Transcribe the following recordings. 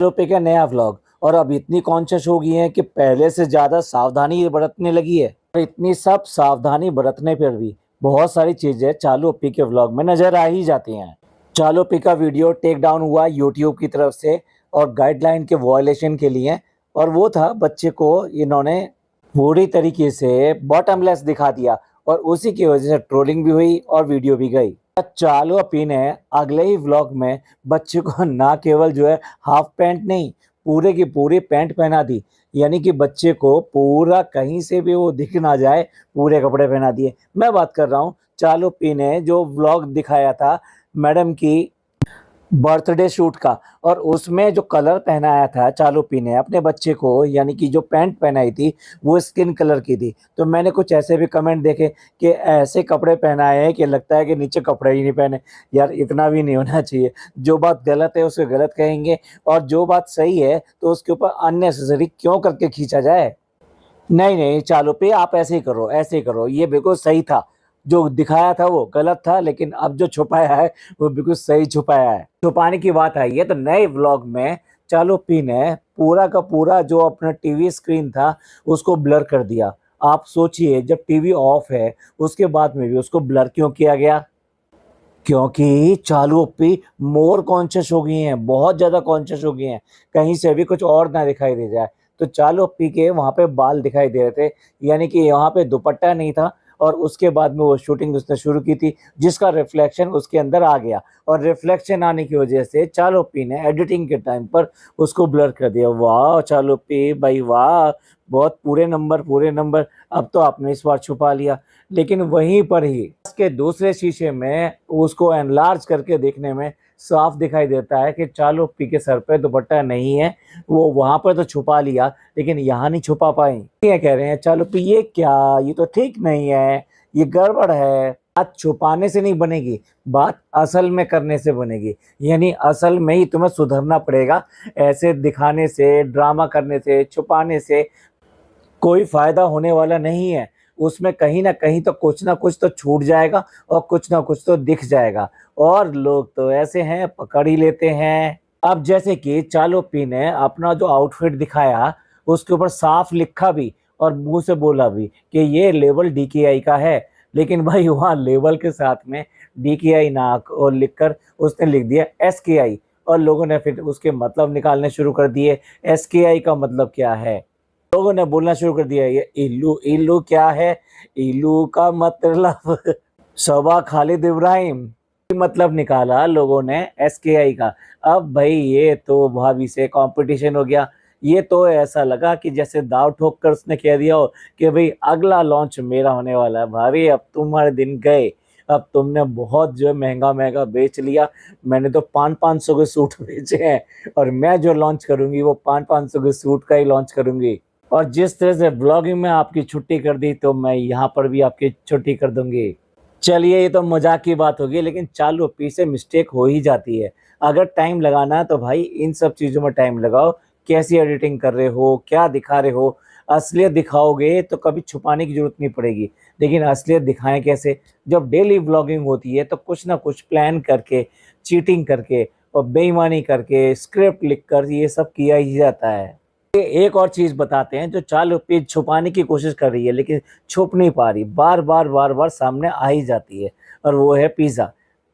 पे का नया व्लॉग। और अब इतनी कॉन्शियस हो गई है कि पहले से ज्यादा सावधानी बरतने लगी है। और इतनी सब सावधानी बरतने पर भी बहुत सारी चीजें चालू अपी के व्लॉग में नजर आ ही जाती हैं। चालू अपी का वीडियो टेक डाउन हुआ यूट्यूब की तरफ से और गाइडलाइन के वॉयलेशन के लिए। और वो था बच्चे को इन्होंने पूरी तरीके से बॉटमलेस दिखा दिया और उसी की वजह से ट्रोलिंग भी हुई और वीडियो भी गई। चालू अपी ने अगले ही व्लॉग में बच्चे को ना केवल जो है हाफ पैंट नहीं, पूरे की पूरी पैंट पहना दी। यानी कि बच्चे को पूरा कहीं से भी वो दिख ना जाए, पूरे कपड़े पहना दिए। मैं बात कर रहा हूँ चालू अपी ने जो व्लॉग दिखाया था मैडम की बर्थडे शूट का, और उसमें जो कलर पहनाया था चालू पी ने अपने बच्चे को, यानी कि जो पैंट पहनाई थी वो स्किन कलर की थी। तो मैंने कुछ ऐसे भी कमेंट देखे कि ऐसे कपड़े पहनाए हैं कि लगता है कि नीचे कपड़े ही नहीं पहने। यार इतना भी नहीं होना चाहिए। जो बात गलत है उसे गलत कहेंगे और जो बात सही है तो उसके ऊपर अननेसेसरी क्यों करके खींचा जाए। नहीं नहीं चालू पे आप ऐसे ही करो, ऐसे ही करो, ये बिल्कुल सही था। जो दिखाया था वो गलत था, लेकिन अब जो छुपाया है वो बिल्कुल सही छुपाया है। छुपाने की बात आई है तो नए व्लॉग में चालू पी ने पूरा का पूरा जो अपना टीवी स्क्रीन था उसको ब्लर कर दिया। आप सोचिए जब टीवी ऑफ है उसके बाद में भी उसको ब्लर क्यों किया गया? क्योंकि चालू अपी मोर कॉन्शियस हो गई हैं, बहुत ज्यादा कॉन्शियस हो गई हैं, कहीं से भी कुछ और ना दिखाई दे जाए। तो चालू अपी के वहां पे बाल दिखाई दे रहे थे, यानी कि वहां पे दुपट्टा नहीं था। और उसके बाद में वो शूटिंग उसने शुरू की थी जिसका रिफ्लेक्शन उसके अंदर आ गया, और रिफ्लेक्शन आने की वजह से चालू अपी ने एडिटिंग के टाइम पर उसको ब्लर कर दिया। वाह चालू अपी भाई वाह, बहुत पूरे नंबर, पूरे नंबर। अब तो आपने इस बार छुपा लिया। लेकिन वहीं पर ही इसके दूसरे शीशे में उसको एनलार्ज करके देखने में साफ दिखाई देता है कि चालू पी के सर पे दुपट्टा नहीं है। वो वहां पर तो छुपा लिया लेकिन यहाँ नहीं छुपा पाए। ये कह रहे हैं चालू पी ये क्या, ये तो ठीक नहीं है, ये गड़बड़ है। बात छुपाने से नहीं बनेगी, बात असल में करने से बनेगी। यानी असल में ही तुम्हें सुधरना पड़ेगा। ऐसे दिखाने से, ड्रामा करने से, छुपाने से कोई फायदा होने वाला नहीं है। उसमें कहीं ना कुछ तो छूट जाएगा और कुछ ना कुछ तो दिख जाएगा। और लोग तो ऐसे हैं पकड़ ही लेते हैं। अब जैसे कि चालू पी ने अपना जो आउटफिट दिखाया उसके ऊपर साफ लिखा भी और मुंह से बोला भी कि ये लेवल डीकेआई का है। लेकिन भाई वहाँ लेवल के साथ में डीकेआई ना और लिखकर उसने लिख दिया एसकेआई, और लोगों ने फिर उसके मतलब निकालने शुरू कर दिए। एसकेआई का मतलब क्या है? लोगों ने बोलना शुरू कर दिया ये इल्लू। इल्लू क्या है? इल्लू का मतलब सबा खालिद इब्राहिम, मतलब निकाला लोगों ने एसकेआई का। अब भाई ये तो भाभी से कंपटीशन हो गया। ये तो ऐसा लगा कि जैसे दाव ठोक कर उसने कह दिया हो कि भाई अगला लॉन्च मेरा होने वाला है। भाभी अब तुम्हारे दिन गए। अब तुमने बहुत जो महंगा महंगा बेच लिया। मैंने तो 500-500 के सूट बेचे हैं, और मैं जो लॉन्च करूंगी वो 500-500 के सूट का ही लॉन्च करूंगी। और जिस तरह से ब्लॉगिंग में आपकी छुट्टी कर दी तो मैं यहाँ पर भी आपकी छुट्टी कर दूंगी। चलिए ये तो मजाक की बात होगी, लेकिन चालू पी से मिस्टेक हो ही जाती है। अगर टाइम लगाना है तो भाई इन सब चीज़ों में टाइम लगाओ। कैसी एडिटिंग कर रहे हो, क्या दिखा रहे हो, असलियत दिखाओगे तो कभी छुपाने की जरूरत नहीं पड़ेगी। लेकिन असलियत दिखाएं कैसे? जब डेली व्लॉगिंग होती है तो कुछ ना कुछ प्लान करके, चीटिंग करके और बेईमानी करके, स्क्रिप्ट लिखकर ये सब किया ही जाता है। एक और चीज बताते हैं जो चालू पेज छुपाने की कोशिश कर रही है लेकिन छुप नहीं पा रही, बार बार सामने आ ही जाती है, और वो है पिज़्ज़ा।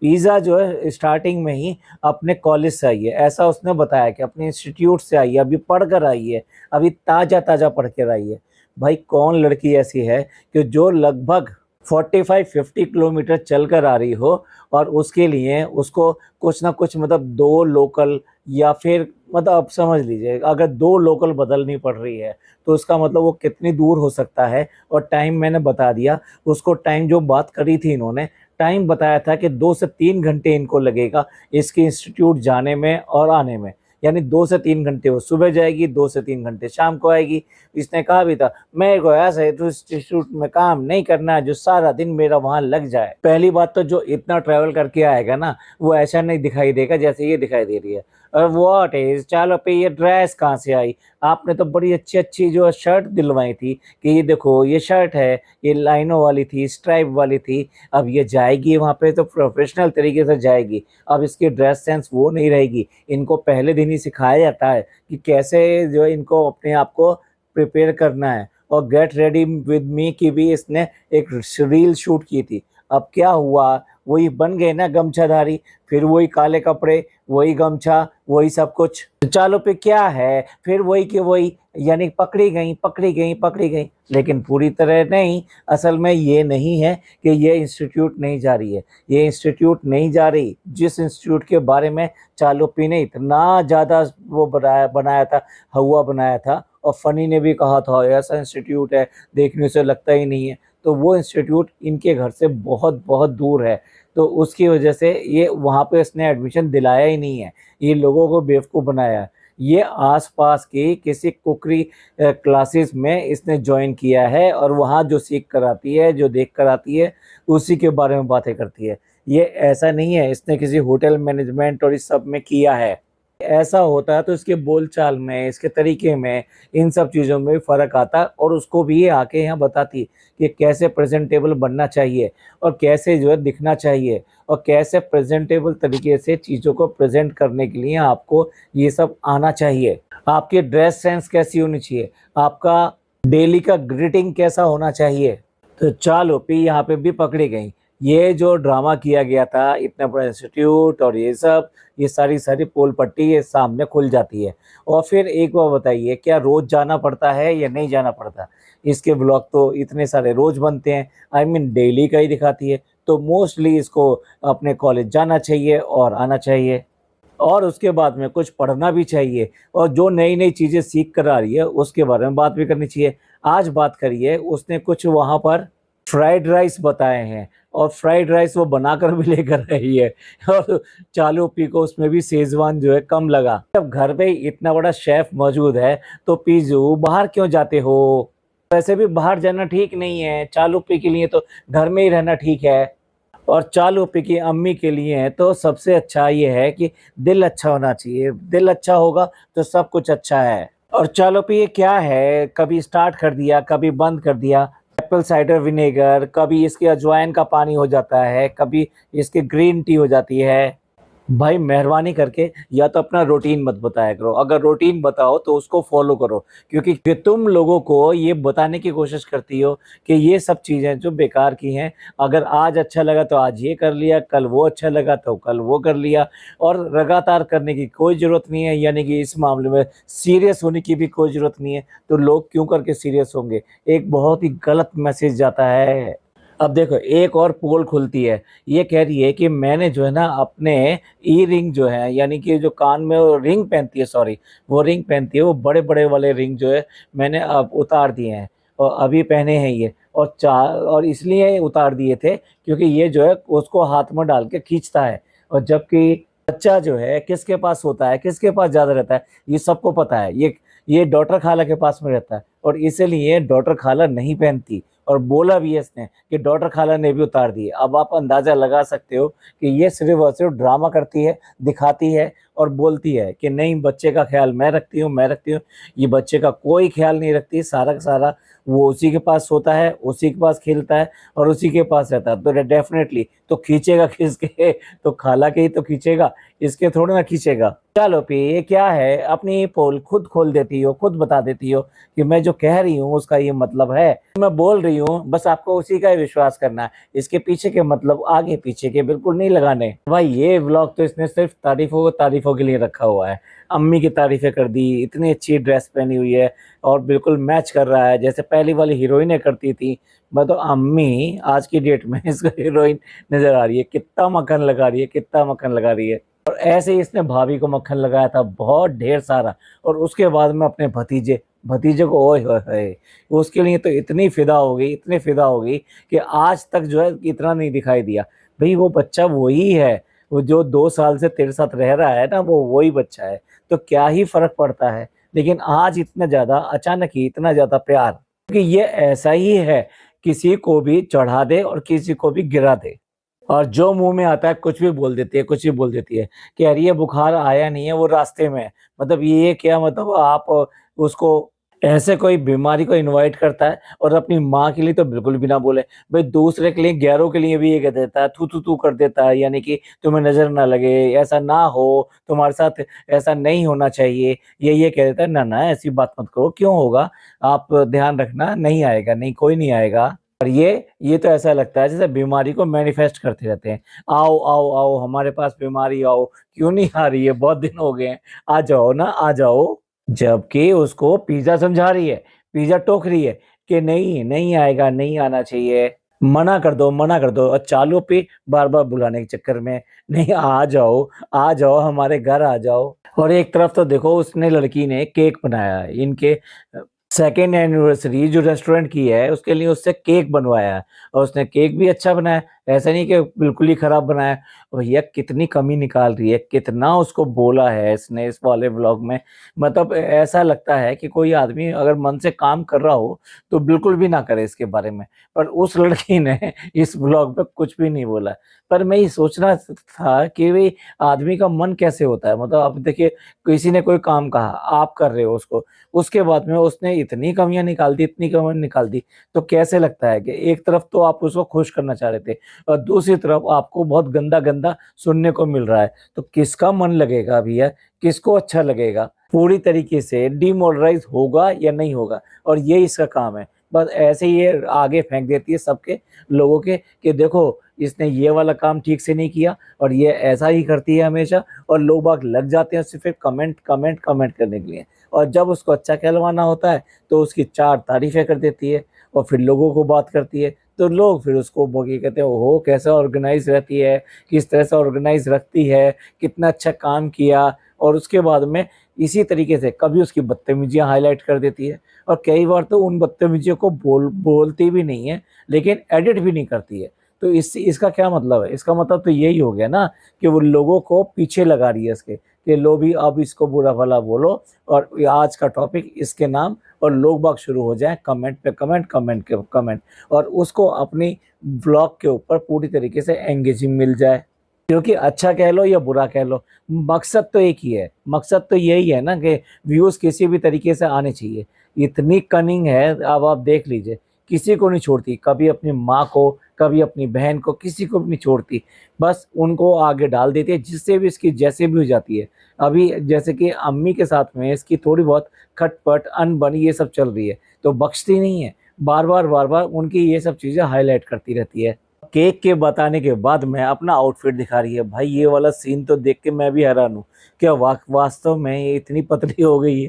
पिज़्ज़ा जो है स्टार्टिंग में ही अपने कॉलेज से आई है, ऐसा उसने बताया कि अपने इंस्टीट्यूट से आई है, अभी पढ़ कर आई है, अभी ताज़ा ताज़ा पढ़ कर आई है। भाई कौन लड़की ऐसी है कि जो लगभग 45-50 किलोमीटर चल कर आ रही हो और उसके लिए उसको कुछ ना कुछ मतलब दो लोकल, या फिर मतलब आप समझ लीजिए अगर दो लोकल बदलनी पड़ रही है तो उसका मतलब वो कितनी दूर हो सकता है। और टाइम मैंने बता दिया उसको, टाइम जो बात करी थी इन्होंने, टाइम बताया था कि 2 से 3 घंटे इनको लगेगा इसके इंस्टीट्यूट जाने में और आने में। यानी 2 से 3 घंटे वो सुबह जाएगी, 2 से 3 घंटे शाम को आएगी। इसने कहा भी था मेरे को ऐसा है तो इंस्टीट्यूट में काम नहीं करना है जो सारा दिन मेरा वहां लग जाए। पहली बात तो जो इतना ट्रैवल करके आएगा ना वो ऐसा नहीं दिखाई देगा जैसे ये दिखाई दे रही है। और व्हाट इज चलो पे ये ड्रेस कहाँ से आई? आपने तो बड़ी अच्छी अच्छी जो शर्ट दिलवाई थी कि ये देखो ये शर्ट है, ये लाइनों वाली थी, स्ट्राइप वाली थी। अब ये जाएगी वहाँ पे तो प्रोफेशनल तरीके से जाएगी। अब इसकी ड्रेस सेंस वो नहीं रहेगी। इनको पहले दिन ही सिखाया जाता है कि कैसे जो है इनको अपने आप को प्रिपेयर करना है। और गेट रेडी विद मी की भी इसने एक रील शूट की थी। अब क्या हुआ, वही बन गए ना गमछाधारी, फिर वही काले कपड़े, वही गमछा, वही सब कुछ। तो चालों पे क्या है, फिर वही के वही, यानी पकड़ी गई पकड़ी गई पकड़ी गई, लेकिन पूरी तरह नहीं। असल में ये नहीं है कि ये इंस्टीट्यूट नहीं जा रही है, ये इंस्टीट्यूट नहीं जा रही। जिस इंस्टीट्यूट के बारे में चालुपी ने इतना ज़्यादा वो बनाया था, हवा बनाया था, और फनी ने भी कहा था ऐसा इंस्टीट्यूट है देखने से लगता ही नहीं है, तो वो इंस्टीट्यूट इनके घर से बहुत बहुत दूर है। तो उसकी वजह से ये वहाँ पे इसने एडमिशन दिलाया ही नहीं है, ये लोगों को बेवकूफ़ बनाया है। ये आसपास की किसी कुकरी क्लासेस में इसने ज्वाइन किया है, और वहाँ जो सीख कर आती है, जो देख कर आती है, उसी के बारे में बातें करती है। ये ऐसा नहीं है इसने किसी होटल मैनेजमेंट और इस सब में किया है। ऐसा होता है तो इसके बोलचाल में, इसके तरीके में, इन सब चीज़ों में भी फ़र्क आता है, और उसको भी ये आके यहाँ बताती कि कैसे प्रेजेंटेबल बनना चाहिए, और कैसे जो है दिखना चाहिए, और कैसे प्रेजेंटेबल तरीके से चीज़ों को प्रेजेंट करने के लिए आपको ये सब आना चाहिए। आपकी ड्रेस सेंस कैसी होनी चाहिए, आपका डेली का ग्रीटिंग कैसा होना चाहिए। तो चालो पी यहाँ पे भी पकड़ी गई। ये जो ड्रामा किया गया था, इतना बड़ा इंस्टीट्यूट और ये सब, ये सारी सारी पोल पट्टी ये सामने खुल जाती है। और फिर एक बार बताइए, क्या रोज़ जाना पड़ता है या नहीं जाना पड़ता? इसके ब्लॉग तो इतने सारे रोज़ बनते हैं, आई मीन डेली का ही दिखाती है। तो मोस्टली इसको अपने कॉलेज जाना चाहिए और आना चाहिए, और उसके बाद में कुछ पढ़ना भी चाहिए, और जो नई नई चीज़ें सीख कर आ रही है उसके बारे में बात भी करनी चाहिए। आज बात करिए, उसने कुछ वहाँ पर फ्राइड राइस बताए हैं, और फ्राइड राइस वो बनाकर भी लेकर आई है, और चालू पी को उसमें भी शेजवान जो है कम लगा। जब घर पे इतना बड़ा शेफ मौजूद है तो पीजू बाहर क्यों जाते हो? वैसे भी बाहर जाना ठीक नहीं है, चालू पी के लिए तो घर में ही रहना ठीक है। और चालू पी की अम्मी के लिए तो सबसे अच्छा ये है कि दिल अच्छा होना चाहिए, दिल अच्छा होगा तो सब कुछ अच्छा है। और चालू पी ये क्या है, कभी स्टार्ट कर दिया कभी बंद कर दिया। एप्पल साइडर विनेगर, कभी इसके अजवाइन का पानी हो जाता है, कभी इसकी ग्रीन टी हो जाती है। भाई मेहरबानी करके या तो अपना रूटीन मत बताया करो, अगर रूटीन बताओ तो उसको फॉलो करो, क्योंकि तुम लोगों को ये बताने की कोशिश करती हो कि ये सब चीज़ें जो बेकार की हैं, अगर आज अच्छा लगा तो आज ये कर लिया, कल वो अच्छा लगा तो कल वो कर लिया, और लगातार करने की कोई ज़रूरत नहीं है। यानी कि इस मामले में सीरियस होने की भी कोई ज़रूरत नहीं है। तो लोग क्यों करके सीरियस होंगे? एक बहुत ही गलत मैसेज जाता है। अब देखो एक और पोल खुलती है, ये कह रही है कि मैंने जो है ना अपने ई रिंग जो है, यानी कि जो कान में वो रिंग पहनती है, सॉरी वो रिंग पहनती है, वो बड़े बड़े वाले रिंग जो है मैंने अब उतार दिए हैं, और अभी पहने हैं ये। और इसलिए उतार दिए थे क्योंकि ये जो है उसको हाथ में डाल के खींचता है, और जबकि बच्चा जो है किसके पास होता है, किसके पास ज़्यादा रहता है, ये सबको पता है। ये डॉटर खाला के पास में रहता है, और इसीलिए डॉटर खाला नहीं पहनती। और बोला भी है इसने कि डॉटर खाला ने भी उतार दी है। अब आप अंदाज़ा लगा सकते हो कि ये सिर्फ और सिर्फ ड्रामा करती है, दिखाती है, और बोलती है कि नहीं बच्चे का ख्याल मैं रखती हूँ, मैं रखती हूँ। ये बच्चे का कोई ख्याल नहीं रखती, सारा का सारा वो उसी के पास सोता है, उसी के पास खेलता है, और उसी के पास रहता है। तो डेफिनेटली तो खींचेगा किसके, तो खाला के ही तो खींचेगा, इसके थोड़ा ना खींचेगा। चलो पी ये क्या है, अपनी पोल खुद खोल देती हो, खुद बता देती हो कि मैं जो कह रही हूँ उसका ये मतलब है। मैं बोल रही हूँ, बस आपको उसी का ही विश्वास करना है, इसके पीछे के मतलब आगे पीछे के बिल्कुल नहीं लगाने। भाई ये व्लॉग तो इसने सिर्फ तारीफों के लिए रखा हुआ है। अम्मी की तारीफें कर दी, इतनी अच्छी ड्रेस पहनी हुई है, और बिल्कुल मैच कर रहा है जैसे पहली वाली हीरोइनें करती थी। मैं तो अम्मी आज की डेट में इसको हीरोइन नजर आ रही है, कितना मक्खन लगा रही है, कितना मक्खन लगा रही है। और ऐसे ही इसने भाभी को मक्खन लगाया था बहुत ढेर सारा, और उसके बाद में अपने भतीजे को ओए होए होए, उसके लिए तो इतनी फिदा हो गई, इतनी फिदा हो गई कि आज तक जो है इतना नहीं दिखाई दिया। भाई वो बच्चा वही है, वो जो 2 साल से तेरे साथ रह रहा है ना, वो वही बच्चा है, तो क्या ही फर्क पड़ता है। लेकिन आज इतना ज़्यादा अचानक ही इतना ज़्यादा प्यार, क्योंकि ये ऐसा ही है, किसी को भी चढ़ा दे और किसी को भी गिरा दे। और जो मुँह में आता है कुछ भी बोल देती है, कुछ भी बोल देती है कि अरे ये बुखार आया नहीं है, वो रास्ते में है। मतलब ये क्या, मतलब आप उसको ऐसे कोई बीमारी को इनवाइट करता है और अपनी माँ के लिए तो बिल्कुल भी ना बोले। भई दूसरे के लिए, गैरों के लिए भी ये कह देता है, थू, थू, थू कर देता है, यानी कि तुम्हें नज़र ना लगे, ऐसा ना हो, तुम्हारे साथ ऐसा नहीं होना चाहिए। ये कह देता है, ना, ना ऐसी बात मत करो, क्यों होगा? आप ध्यान रखना, नहीं आएगा, नहीं कोई नहीं आएगा। और ये तो ऐसा लगता है जैसे बीमारी को मैनिफेस्ट करते रहते हैं। आओ, आओ, आओ हमारे पास बीमारी आओ, क्यों नहीं आ रही है? बहुत दिन हो गए हैं, आ जाओ ना, आ जाओ। जबकि उसको पिज़्ज़ा समझा रही है, पिज़्ज़ा टोक रही है कि नहीं, नहीं आएगा, नहीं आना चाहिए, मना कर दो और चालू पे बार-बार बुलाने के चक्कर में, नहीं आ जाओ हमारे घर आ जाओ। और एक तरफ तो देखो उसने, लड़की ने केक बनाया है, इनके सेकंड एनिवर्सरी जो रेस्टोरेंट की है, उसके लिए उससे केक बनवाया है और उसने केक भी अच्छा बनाया, ऐसा नहीं कि बिल्कुल ही खराब बनाया है। भैया कितनी कमी निकाल रही है, कितना उसको बोला है इसने इस वाले व्लॉग में। मतलब ऐसा लगता है कि कोई आदमी अगर मन से काम कर रहा हो, तो बिल्कुल भी ना करे इसके बारे में। पर उस लड़की ने इस व्लॉग पे कुछ भी नहीं बोला। पर मैं ये सोच रहा था कि भई आदमी का मन कैसे होता है? मतलब अब देखिए, किसी ने कोई काम कहा, आप कर रहे हो उसको, उसके बाद में उसने इतनी कमियाँ निकाल दी, इतनी कमियाँ निकाल दी, तो कैसे लगता है कि एक तरफ तो आप उसको खुश करना चाह रहे थे और दूसरी तरफ आपको बहुत गंदा-गंदा सुनने को मिल रहा है। तो किसका मन लगेगा भैया? किसको अच्छा लगेगा? पूरी तरीके से डिमोरलाइज़ होगा या नहीं होगा? और ये इसका काम है। बस ऐसे ही ये आगे फेंक देती है सबके लोगों के कि देखो, इसने ये वाला काम ठीक से नहीं किया और ये ऐसा ही करती है हमेशा, और लोग बाग लग जाते हैं सिर्फ़ कमेंट, कमेंट, कमेंट करने के लिए। और जब उसको अच्छा कहलवाना होता है, तो उसकी 4 तारीफ़ें कर देती है और फिर लोगों को बात करती है। तो लोग फिर उसको ये कहते हैं, ओहो! कैसा ऑर्गेनाइज़ रहती है, किस तरह से ऑर्गेनाइज़ रखती है, कितना अच्छा काम किया। और उसके बाद में इसी तरीके से कभी उसकी बदतमीज़ियाँ हाइलाइट कर देती है और कई बार तो उन बदतमीज़ियों को बोलती भी नहीं है, लेकिन एडिट भी नहीं करती है। तो इसका क्या मतलब है? इसका मतलब तो यही हो गया ना कि वो लोगों को पीछे लगा रही है इसके, कि लो भी अब इसको बुरा-भला बोलो और ये आज का टॉपिक इसके नाम, और लोग बाग शुरू हो जाएँ कमेंट पे कमेंट, कमेंट के कमेंट, और उसको अपनी ब्लॉग के ऊपर पूरी तरीके से एंगेजिंग मिल जाए। क्योंकि अच्छा कह लो या बुरा कह लो, मकसद तो एक ही है, मकसद तो यही है ना कि व्यूज़ किसी भी तरीके से आने चाहिए। इतनी कनिंग है, अब आप देख लीजिए, किसी को नहीं छोड़ती, कभी अपनी माँ को, कभी अपनी बहन को, किसी को भी नहीं छोड़ती। बस उनको आगे डाल देती है, जिससे भी इसकी जैसे भी हो जाती है। अभी जैसे कि अम्मी के साथ में इसकी थोड़ी बहुत खटपट, अनबन ये सब चल रही है, तो बख्शती नहीं है। बार-बार, बार-बार उनकी ये सब चीज़ें हाइलाइट करती रहती है। केक के बताने के बाद में अपना आउटफिट दिखा रही है। भाई ये वाला सीन तो देख के मैं भी हैरान हूँ। क्या वास्तव में ये इतनी पतली हो गई है?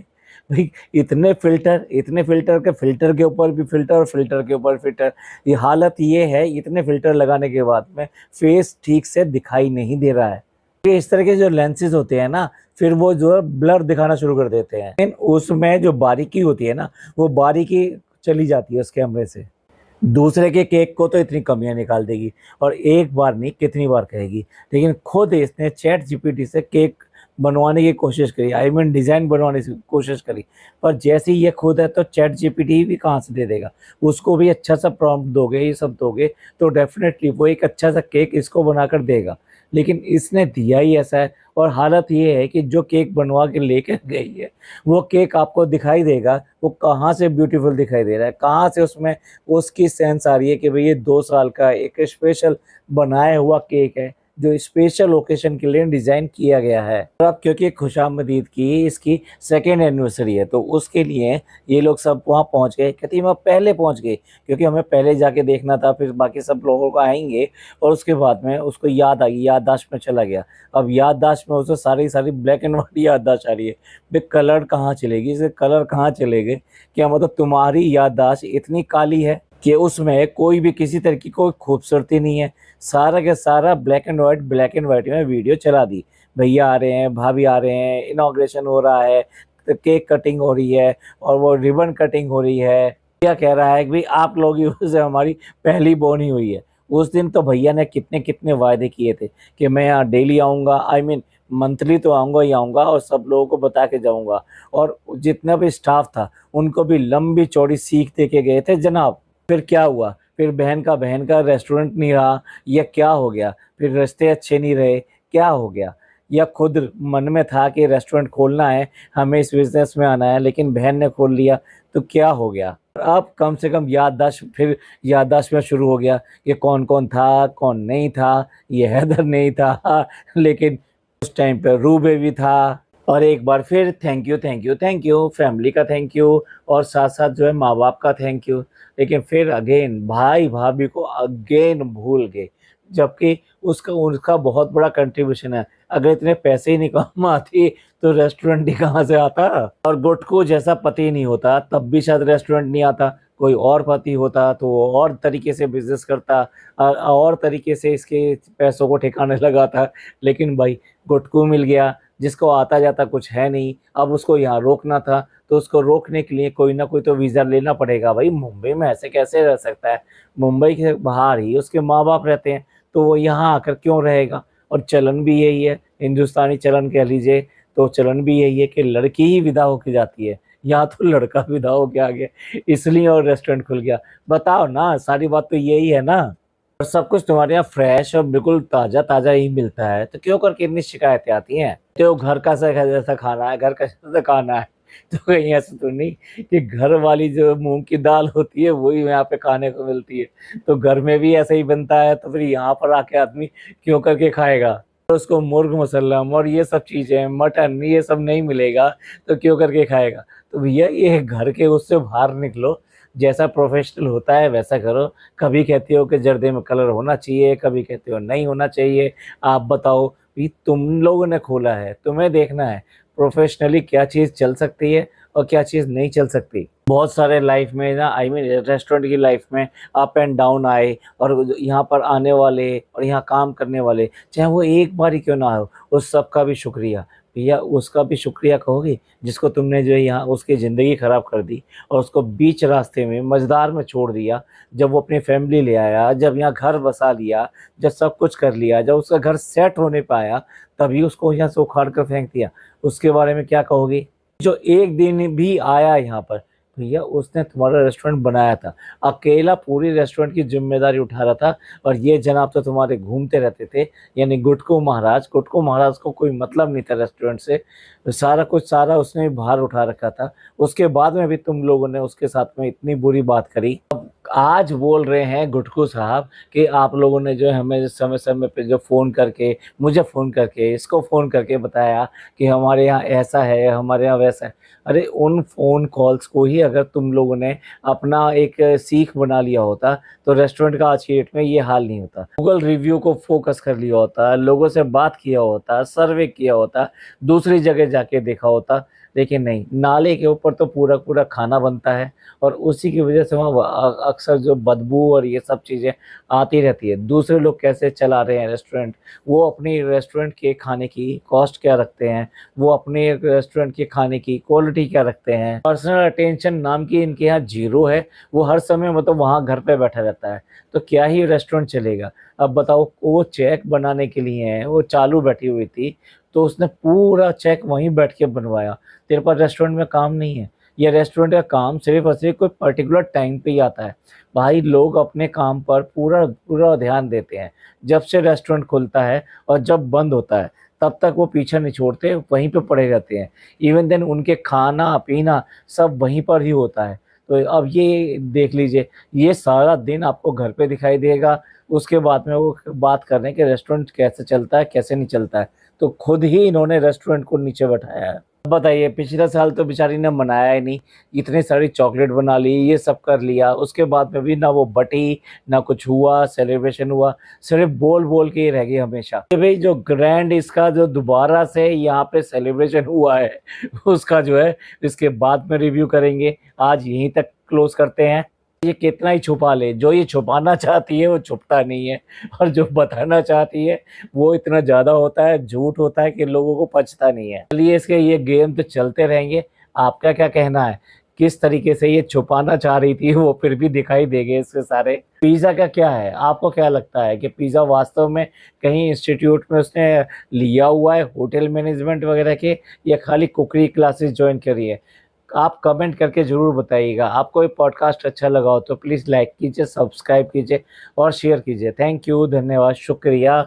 भाई इतने फ़िल्टर के फ़िल्टर के ऊपर भी फ़िल्टर और फ़िल्टर के ऊपर फ़िल्टर। ये हालत ये है, इतने फ़िल्टर लगाने के बाद में फेस ठीक से दिखाई नहीं दे रहा है। ये इस तरह के जो लेंसेज़ होते हैं ना, फिर वो जो है ब्लर दिखाना शुरू कर देते हैं। लेकिन उसमें जो बारीकी होती है ना, वो बारीकी चली जाती है उस कैमरे से। दूसरे के केक को तो इतनी कमियाँ निकाल देगी और एक बार नहीं कितनी बार कहेगी। लेकिन खुद इसने चैट जीपीटी से केक बनवाने की कोशिश करी, आई मीन डिज़ाइन बनवाने की कोशिश करी। पर जैसे ही ये खुद है तो चैट जीपीटी भी कहाँ से दे देगा। उसको भी अच्छा सा प्रॉम्प्ट दोगे, ये सब दोगे, तो डेफ़िनेटली वो एक अच्छा सा केक इसको बनाकर देगा। लेकिन इसने दिया ही ऐसा है, और हालत ये है कि जो केक बनवा के लेकर गई है, वो केक आपको दिखाई देगा, वो कहाँ से ब्यूटीफुल दिखाई दे रहा है, कहाँ से उसमें उसकी सेंस आ रही है कि भई ये 2 साल का एक स्पेशल बनाया हुआ केक है, जो स्पेशल ओकेशन के लिए डिज़ाइन किया गया है। और अब क्योंकि खुशामदीद की इसकी सेकंड एनिवर्सरी है, तो उसके लिए ये लोग सब वहाँ पहुँच गए। कहती मैं पहले पहुँच गई, क्योंकि हमें पहले जाके देखना था, फिर बाकी सब लोगों को आएँगे। और उसके बाद में उसको याद आ गई, याददाश्त में चला गया। अब याददाश्त में उसे सारी ब्लैक एंड व्हाइट याददाश्त आ रही है। भई कलर कहाँ चलेगी, इसे कलर कहाँ चलेंगे? क्या मतलब तुम्हारी याददाश्त इतनी काली है कि उसमें कोई भी किसी तरह की कोई खूबसूरती नहीं है। सारा का सारा ब्लैक एंड व्हाइट में वीडियो चला दी। भैया आ रहे हैं, भाभी आ रहे हैं, इनॉग्रेशन हो रहा है, तो केक कटिंग हो रही है और वो रिबन कटिंग हो रही है। भैया कह रहा है कि भई आप लोगों की वजह से हमारी पहली बोनी हुई है। उस दिन तो भैया ने कितने-कितने वायदे किए थे कि मैं यहाँ डेली आऊँगा, आई मीन मंथली तो आऊँगा ही आऊँगा और सब लोगों को बता के जाऊँगा। और जितना भी स्टाफ था, उनको भी लंबी-चौड़ी सीख दे के गए थे जनाब। फिर क्या हुआ? फिर बहन का रेस्टोरेंट नहीं रहा, या क्या हो गया? फिर रिश्ते अच्छे नहीं रहे, क्या हो गया? या खुद मन में था कि रेस्टोरेंट खोलना है, हमें इस बिज़नेस में आना है, लेकिन बहन ने खोल लिया, तो क्या हो गया? अब कम से कम याददाश्त में शुरू हो गया कि कौन-कौन था, कौन नहीं था, ये हैदर नहीं था, लेकिन उस टाइम पे रूबे भी था। और एक बार फिर थैंक यू फैमिली का थैंक यू, और साथ-साथ जो है माँ-बाप का थैंक यू। लेकिन फिर अगेन भाई-भाभी को अगेन भूल गए, जबकि उसका उनका बहुत बड़ा कंट्रीब्यूशन है। अगर इतने पैसे ही नहीं कमाती तो रेस्टोरेंट ही कहाँ से आता? और गुटकू जैसा पति नहीं होता तब भी शायद रेस्टोरेंट नहीं आता। कोई और पति होता तो वो और तरीके से बिज़नेस करता, और तरीके से इसके पैसों को ठिकाने लगाता। लेकिन भाई गुटकू मिल गया, जिसको आता-जाता कुछ है नहीं, अब उसको यहाँ रोकना था, तो उसको रोकने के लिए कोई ना कोई तो वीज़ा लेना पड़ेगा। भाई मुंबई में ऐसे कैसे रह सकता है? मुंबई के बाहर ही उसके माँ-बाप रहते हैं, तो वो यहाँ आकर क्यों रहेगा? और चलन भी यही है, हिंदुस्तानी चलन कह लीजिए, तो चलन भी यही है कि लड़की ही विदा होके जाती है। यहाँ तो लड़का विदा होके आ गया, इसलिए और रेस्टोरेंट खुल गया। बताओ ना, सारी बात तो यही है ना? और सब कुछ तुम्हारे यहाँ फ्रेश और बिल्कुल ताज़ा-ताज़ा ही मिलता है, तो क्यों करके इतनी शिकायतें आती हैं? तो घर का सा जैसा खाना है, घर का जैसा खाना है, तो कहीं ऐसा तो नहीं कि घर वाली जो मूँग की दाल होती है, वही यहाँ पे खाने को मिलती है। तो घर में भी ऐसा ही बनता है, तो फिर यहाँ पर आके आदमी क्यों करके खाएगा? तो उसको मुर्ग मुसल्लम और ये सब चीज़ें, मटन ये सब नहीं मिलेगा, तो क्यों करके खाएगा? तो भैया ये घर के उससे बाहर निकलो, जैसा प्रोफ़ेशनल होता है वैसा करो। कभी कहते हो कि जर्दे में कलर होना चाहिए, कभी कहते हो नहीं होना चाहिए। आप बताओ, ये तुम लोगों ने खोला है, तुम्हें देखना है प्रोफ़ेशनली क्या चीज़ चल सकती है और क्या चीज़ नहीं चल सकती। बहुत सारे लाइफ़ में ना, आई मीन रेस्टोरेंट की लाइफ़ में अप एंड डाउन आए, और यहाँ पर आने वाले और यहाँ काम करने वाले, चाहे वो एक बार ही क्यों ना हो, उस सब का भी शुक्रिया। भैया उसका भी शुक्रिया कहोगे जिसको तुमने जो है यहाँ उसकी ज़िंदगी ख़राब कर दी और उसको बीच रास्ते में मझधार में छोड़ दिया। जब वो अपनी फैमिली ले आया, जब यहाँ घर बसा लिया, जब सब कुछ कर लिया, जब उसका घर सेट होने पाया, तभी उसको यहाँ से उखाड़ कर फेंक दिया। उसके बारे में क्या कहोगे? जो एक दिन भी आया यहाँ पर, भैया उसने तुम्हारा रेस्टोरेंट बनाया था, अकेला पूरी रेस्टोरेंट की ज़िम्मेदारी उठा रहा था, और ये जनाब तो तुम्हारे घूमते रहते थे, यानी गुटकू महाराज को कोई मतलब नहीं था रेस्टोरेंट से। सारा कुछ सारा उसने भार उठा रखा था। उसके बाद में भी तुम लोगों ने उसके साथ में इतनी बुरी बात करी। अब आज बोल रहे हैं गुटकू साहब कि आप लोगों ने जो है हमें समय-समय पे जो फ़ोन करके, मुझे फ़ोन करके, इसको फ़ोन करके बताया कि हमारे यहाँ ऐसा है, हमारे यहाँ वैसा है। अरे उन फ़ोन कॉल्स को ही अगर तुम लोगों ने अपना एक सीख बना लिया होता, तो रेस्टोरेंट का आज की डेट में ये हाल नहीं होता। गूगल रिव्यू को फ़ोकस कर लिया होता, लोगों से बात किया होता, सर्वे किया होता, दूसरी जगह जाके देखा होता, लेकिन नहीं, नाले के ऊपर तो पूरा-पूरा खाना बनता है, और उसी की वजह से वहाँ अक्सर जो बदबू और ये सब चीज़ें आती रहती है। दूसरे लोग कैसे चला रहे हैं रेस्टोरेंट, वो अपनी रेस्टोरेंट के खाने की कॉस्ट क्या रखते हैं, वो अपने रेस्टोरेंट के खाने की क्वालिटी क्या रखते हैं। पर्सनल अटेंशन नाम की इनके यहाँ ज़ीरो है, वो हर समय मतलब वहाँ घर पे बैठा रहता है, तो क्या ही रेस्टोरेंट चलेगा। अब बताओ, वो चेक बनाने के लिए है, वो चालू बैठी हुई थी, तो उसने पूरा चेक वहीं बैठ के बनवाया। तेरे पास रेस्टोरेंट में काम नहीं है? ये रेस्टोरेंट का काम सिर्फ़ और सिर्फ़ कोई पर्टिकुलर टाइम पे ही आता है। भाई लोग अपने काम पर पूरा ध्यान देते हैं। जब से रेस्टोरेंट खुलता है और जब बंद होता है, तब तक वो पीछा नहीं छोड़ते, वहीं पे पड़े रहते हैं। इवन देन उनके खाना-पीना सब वहीं पर ही होता है। तो अब ये देख लीजिए, ये सारा दिन आपको घर पे दिखाई देगा, उसके बाद में वो बात कर रहे हैं कि रेस्टोरेंट कैसे चलता है, कैसे नहीं चलता है। तो खुद ही इन्होंने रेस्टोरेंट को नीचे बैठाया है। बताइए, पिछला साल तो बेचारी ने मनाया ही नहीं, इतनी सारी चॉकलेट बना ली, ये सब कर लिया, उसके बाद में भी ना वो बटी, ना कुछ हुआ, सेलिब्रेशन हुआ, सिर्फ़ बोल-बोल के ही रह गई हमेशा। कि भई जो ग्रैंड इसका जो दोबारा से यहाँ पे सेलिब्रेशन हुआ है, उसका जो है इसके बाद में रिव्यू करेंगे। आज यहीं तक क्लोज़ करते हैं। ये कितना ही छुपा ले, जो ये छुपाना चाहती है वो छुपता नहीं है, और जो बताना चाहती है वो इतना ज़्यादा होता है, झूठ होता है कि लोगों को पचता नहीं है। चलिए, इसके ये गेम तो चलते रहेंगे। आपका क्या कहना है? किस तरीके से ये छुपाना चाह रही थी वो फिर भी दिखाई देंगे इसके सारे? पिज़्ज़ा का क्या है? आपको क्या लगता है कि पिज़्ज़ा वास्तव में कहीं इंस्टीट्यूट में उसने लिया हुआ है होटल मैनेजमेंट वगैरह के, या खाली कुकरी क्लासेस जॉइन करी है? आप कमेंट करके ज़रूर बताइएगा। आपको ये पॉडकास्ट अच्छा लगा हो तो प्लीज़ लाइक कीजिए, सब्सक्राइब कीजिए और शेयर कीजिए। थैंक यू, धन्यवाद, शुक्रिया।